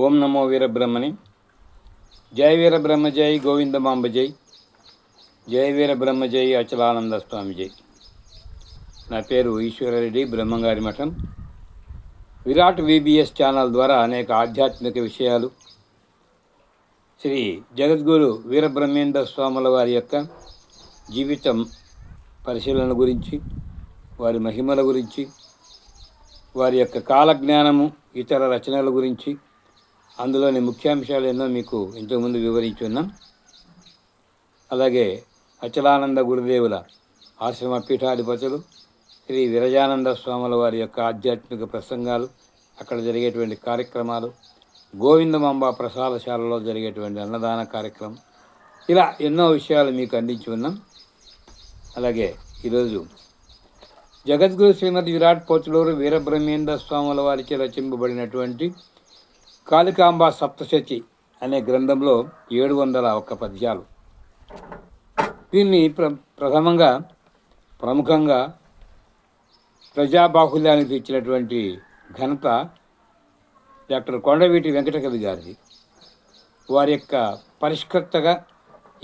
ఓం నమో వీరబ్రహ్మణి. జై వీరబ్రహ్మ జై గోవిందమాంబ జై. జై వీరబ్రహ్మ జై అచలానంద స్వామి జై. నా పేరు ఈశ్వరరెడ్డి, బ్రహ్మంగారి మఠం. విరాట్ VBS ఛానల్ ద్వారా అనేక ఆధ్యాత్మిక విషయాలు, శ్రీ జగద్గురు వీరబ్రహ్మేంద్ర స్వాముల వారి యొక్క జీవితం పరిశీలన గురించి, వారి మహిమల గురించి, వారి యొక్క కాలజ్ఞానము, ఇతర రచనల గురించి, అందులోని ముఖ్యాంశాలు ఎన్నో మీకు ఇంతకుముందు వివరించి ఉన్నాం. అలాగే అచలానంద గురుదేవుల ఆశ్రమ పీఠాధిపతులు శ్రీ విరజానంద స్వాముల వారి యొక్క ఆధ్యాత్మిక ప్రసంగాలు, అక్కడ జరిగేటువంటి కార్యక్రమాలు, గోవిందమాంబ ప్రసాదశాలలో జరిగేటువంటి అన్నదాన కార్యక్రమం, ఇలా ఎన్నో విషయాలు మీకు అందించి ఉన్నాం. అలాగే ఈరోజు జగద్గురు శ్రీమతి విరాట్ పోతులూరు వీరబ్రహ్మేంద్ర స్వాముల వారిచే రచింపబడినటువంటి కాళికాంబ సప్తశతి అనే గ్రంథంలో 701 పద్యాలు. దీన్ని ప్రముఖంగా ప్రజాబాహుల్యానికి ఇచ్చినటువంటి ఘనత డాక్టర్ కొండవీటి వెంకటకవి గారిది. వారి యొక్క పరిష్కర్తగా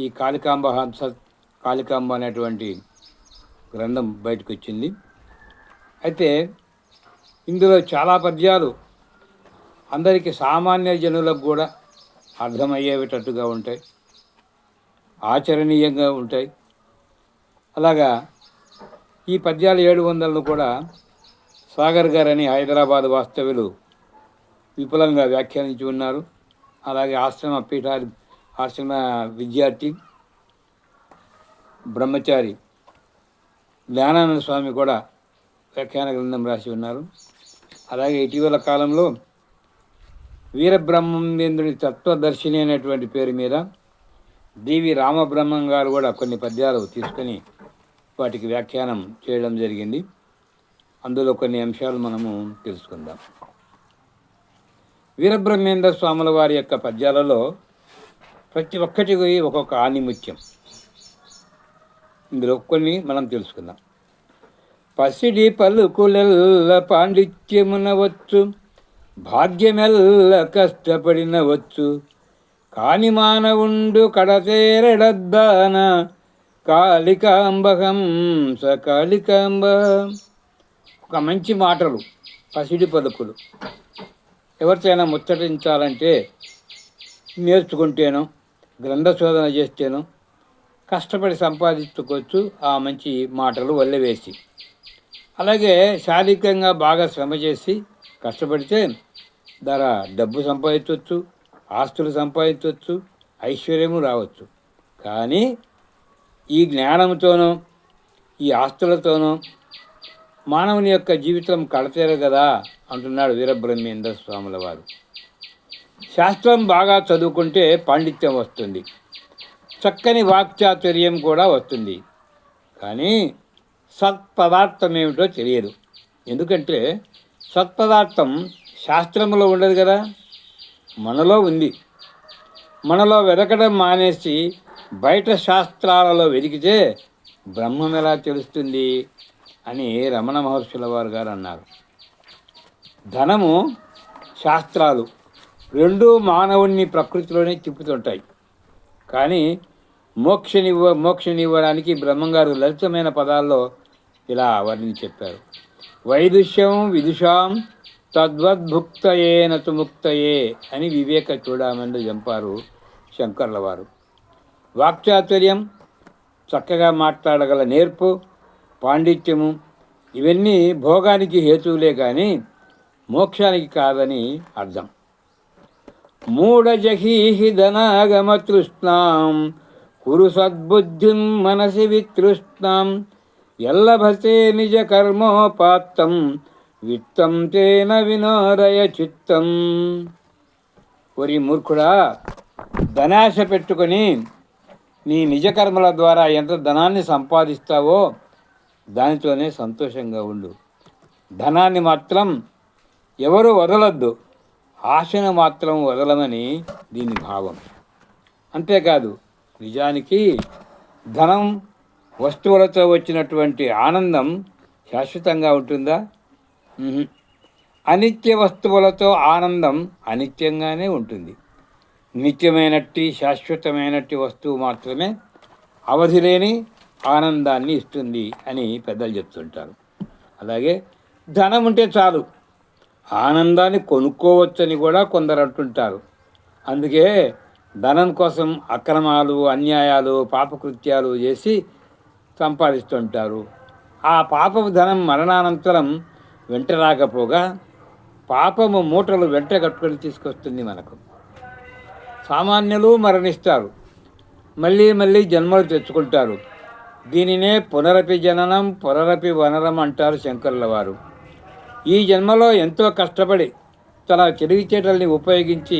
ఈ కాళికాంబ అనేటువంటి గ్రంథం బయటకు వచ్చింది. అయితే ఇందులో చాలా పద్యాలు అందరికీ, సామాన్య జనులకు కూడా అర్థమయ్యేటట్టుగా ఉంటాయి, ఆచరణీయంగా ఉంటాయి. అలాగా ఈ పద్యాలు 700ను కూడా సాగర్ గారని హైదరాబాద్ వాస్తవ్యులు విపులంగా వ్యాఖ్యానించి ఉన్నారు. అలాగే ఆశ్రమ విద్యార్థి బ్రహ్మచారి జ్ఞానానంద స్వామి కూడా వ్యాఖ్యాన గ్రంథం రాసి ఉన్నారు. అలాగే ఇటీవల కాలంలో వీరబ్రహ్మేంద్రుని తత్వదర్శిని అనేటువంటి పేరు మీద డివి రామబ్రహ్మం గారు కూడా కొన్ని పద్యాలు తీసుకొని వాటికి వ్యాఖ్యానం చేయడం జరిగింది. అందులో కొన్ని అంశాలు మనము తెలుసుకుందాం. వీరబ్రహ్మేంద్ర స్వాముల వారి యొక్క పద్యాలలో ప్రతి ఒక్కటికి ఒక్కొక్క ఆణిముత్యం. ఇందులో కొన్ని మనం తెలుసుకుందాం. పసిడి పలుకులెల్ల పాండిత్యమునవచ్చు, భాగ్యమెల్ల కష్టపడినవచ్చు, కాని మానవుండు కడతేరడద్దాన కాళికాంబహంస కాళికాంబ. ఒక మంచి మాటలు, పసిడి పలుకులు ఎవరితోనైనా ముచ్చటించాలంటే నేర్చుకుంటేనో, గ్రంథ శోధన చేస్తేనో కష్టపడి సంపాదించుకోవచ్చు ఆ మంచి మాటలు వల్లెవేసి. అలాగే శారీరకంగా బాగా శ్రమ చేసి కష్టపడితే డబ్బు సంపాదించవచ్చు, ఆస్తులు సంపాదించవచ్చు, ఐశ్వర్యము రావచ్చు. కానీ ఈ జ్ఞానంతోనో ఈ ఆస్తులతోనో మానవుని యొక్క జీవితం కడతేరు కదా అంటున్నాడు వీరబ్రహ్మేంద్ర స్వాముల వారు. శాస్త్రం బాగా చదువుకుంటే పాండిత్యం వస్తుంది, చక్కని వాక్చాతుర్యం కూడా వస్తుంది. కానీ సత్పదార్థం ఏమిటో తెలియదు. ఎందుకంటే సత్పదార్థం శాస్త్రంలో ఉండదు కదా, మనలో ఉంది. మనలో వెతకడం మానేసి బయట శాస్త్రాలలో వెతికితే బ్రహ్మం ఎలా తెలుస్తుంది అని రమణ మహర్షుల వారు గారు అన్నారు. ధనము, శాస్త్రాలు రెండూ మానవుణ్ణి ప్రకృతిలోనే తిప్పుతుంటాయి. కానీ మోక్షనివ్వడానికి బ్రహ్మంగారు లలితమైన పదాల్లో ఇలా వర్ణించి చెప్పారు. వైదుష్యం విదుషాం తద్వద్భుక్తయే నతు ముక్తయే అని వివేక చూడమని చంపారు శంకర్ల వారు. వాక్చాతుర్యం, చక్కగా మాట్లాడగల నేర్పు, పాండిత్యము ఇవన్నీ భోగానికి హేతువులే కానీ మోక్షానికి కాదని అర్థం. మూఢజహీహి ధనాగమ తృష్ణాం కురు సద్బుద్ధిం మనసి వితృష్ణాం ఎల్లభసే నిజ కర్మోపాత్తం విత్తం తేన వినోదయ చిత్తం. ఒరి మూర్ఖుడా, ధనాశ పెట్టుకొని నీ నిజకర్మల ద్వారా ఎంత ధనాన్ని సంపాదిస్తావో దానితోనే సంతోషంగా ఉండు. ధనాన్ని మాత్రం ఎవరు వదలొద్దు, ఆశను మాత్రం వదలమని దీని భావం. అంతేకాదు, నిజానికి ధనం, వస్తువులతో వచ్చినటువంటి ఆనందం శాశ్వతంగా ఉంటుందా? అనిత్య వస్తువులతో ఆనందం అనిత్యంగానే ఉంటుంది. నిత్యమైనట్టి శాశ్వతమైనట్టి వస్తువు మాత్రమే అవధి లేని ఆనందాన్ని ఇస్తుంది అని పెద్దలు చెప్తుంటారు. అలాగే ధనం ఉంటే చాలు ఆనందాన్ని కొనుక్కోవచ్చని కూడా కొందరు అంటుంటారు. అందుకే ధనం కోసం అక్రమాలు, అన్యాయాలు, పాపకృత్యాలు చేసి సంపాదిస్తుంటారు. ఆ పాపపు ధనం మరణానంతరం వెంట రాకపోగా పాపము మూటలు వెంట కట్టుకొని తీసుకొస్తుంది మనకు. సామాన్యులు మరణిస్తారు, మళ్ళీ మళ్ళీ జన్మలు తెచ్చుకుంటారు. దీనినే పునరపి జననం పునరపి వనరం అంటారు శంకరుల వారు. ఈ జన్మలో ఎంతో కష్టపడి తన తెలివితేటల్ని ఉపయోగించి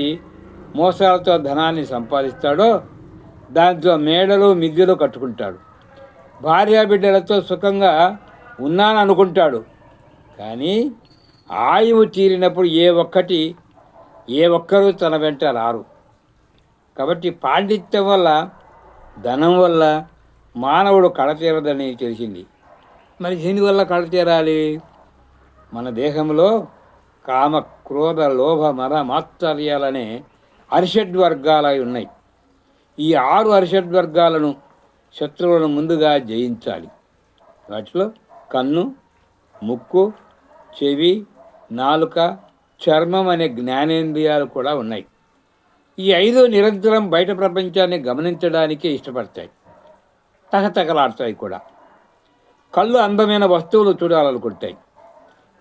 మోసాలతో ధనాన్ని సంపాదిస్తాడో దాంతో మేడలు మిద్దెలు కట్టుకుంటాడు. భార్యాబిడ్డలతో సుఖంగా ఉన్నాననుకుంటాడు. కానీ ఆయువు తీరినప్పుడు ఏ ఒక్కరూ తన వెంట రారు. కాబట్టి పాండిత్యం వల్ల, ధనం వల్ల మానవుడు కడతీరదని తెలిసింది. మరి దీనివల్ల కడతీరాలి? మన దేహంలో కామ, క్రోధ, లోభ, మద, మాత్సర్యాలనే అరిషడ్వర్గాలు ఉన్నాయి. ఈ 6 అరిషడ్వర్గాలను శత్రువులను ముందుగా జయించాలి. వాటిలో కన్ను, ముక్కు, చెవి, నాలుక, చర్మం అనే జ్ఞానేంద్రియాలు కూడా ఉన్నాయి. ఈ 5 నిరంతరం బయట ప్రపంచాన్ని గమనించడానికే ఇష్టపడతాయి, తహతకలాడతాయి కూడా. కళ్ళు అందమైన వస్తువులు చూడాలనుకుంటాయి.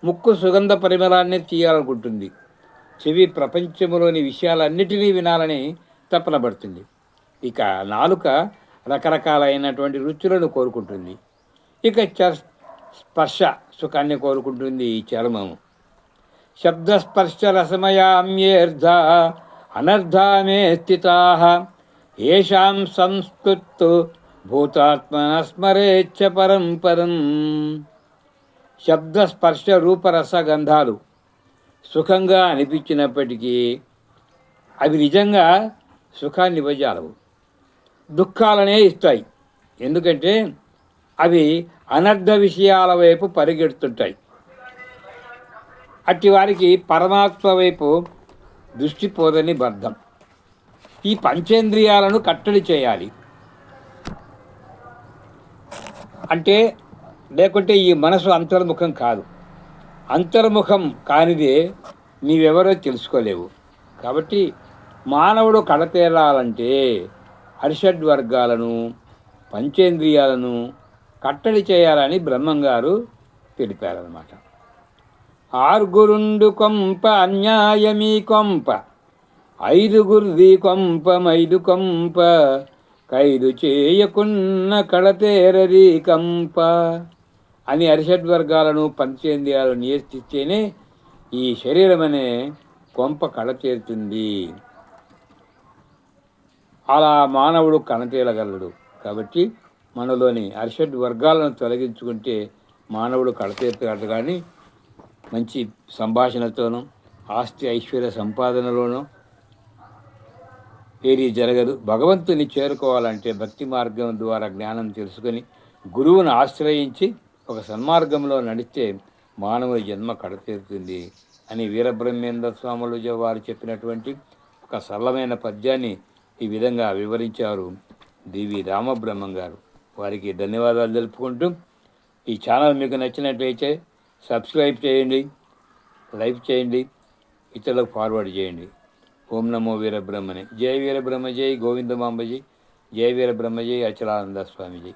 ముక్కు సుగంధ పరిమళాన్ని తీయాలనుకుంటుంది. చెవి ప్రపంచంలోని విషయాలన్నిటినీ వినాలని తపన పడుతుంది. ఇక నాలుక రకరకాలైనటువంటి రుచులను కోరుకుంటుంది. ఇక స్పర్శ సుఖాన్ని కోరుకుంటుంది ఈ చర్మము. శబ్దస్పర్శ రసమయామ్యేర్ధ అనర్ధామే స్థితాః ఏషాం సంస్కృత్తు భూతాత్మన స్మరేచ్ఛ పరం. శబ్దస్పర్శ రూపరసగంధాలు సుఖంగా అనిపించినప్పటికీ అవి నిజంగా సుఖాన్ని ఇవ్వజాలవు, దుఃఖాలనే ఇస్తాయి. ఎందుకంటే అవి అనర్థ విషయాల వైపు పరిగెడుతుంటాయి. అట్టి వారికి పరమాత్మ వైపు దృష్టి పోదని బద్ధం. ఈ పంచేంద్రియాలను కట్టడి చేయాలి. అంటే లేకుంటే ఈ మనసు అంతర్ముఖం కాదు. అంతర్ముఖం కానిదే నీవెవరో తెలుసుకోలేవు. కాబట్టి మానవుడు కడతేరాలంటే అరిషడ్వర్గాలను, పంచేంద్రియాలను కట్టడి చేయాలని బ్రహ్మంగారు తెలిపారన్నమాట. ఆరుగురుండు కొంప అన్యాయమీ కొంప, ఐదుగురిది కొంప మైదు కొంప, ఖైదు చేయకున్న కడతేరది కంప అని అరిషడ్వర్గాలను, పంచేంద్రియాలను నియంత్రిస్తేనే ఈ శరీరం అనే కొంప కడతేరుతుంది. అలా మానవుడు కడతేరగలడు. కాబట్టి మనలోని అరిషడ్వర్గాలను తొలగించుకుంటే మానవుడు కడతేరుతాడు. కానీ మంచి సంభాషణతోనూ ఆస్తి ఐశ్వర్య సంపాదనలోనూ ఏది జరగదు. భగవంతుని చేరుకోవాలంటే భక్తి మార్గం ద్వారా జ్ఞానం తెలుసుకొని గురువును ఆశ్రయించి ఒక సన్మార్గంలో నడిస్తే మానవుని జన్మ కడతీరుతుంది అని వీరబ్రహ్మేంద్ర స్వాములు వారు చెప్పినటువంటి ఒక సరళమైన పద్యాన్ని ఈ విధంగా వివరించారు డివి రామబ్రహ్మం గారు. వారికి ధన్యవాదాలు తెలుపుకుంటూ ఈ ఛానల్ మీకు నచ్చినట్లయితే సబ్స్క్రైబ్ చేయండి, లైక్ చేయండి, ఇతరులకు ఫార్వర్డ్ చేయండి. ఓం నమో వీరబ్రహ్మణే. జై వీరబ్రహ్మ, జై గోవిందమాంబజీ, జై వీరబ్రహ్మ, జై అచలానంద స్వామిజీ.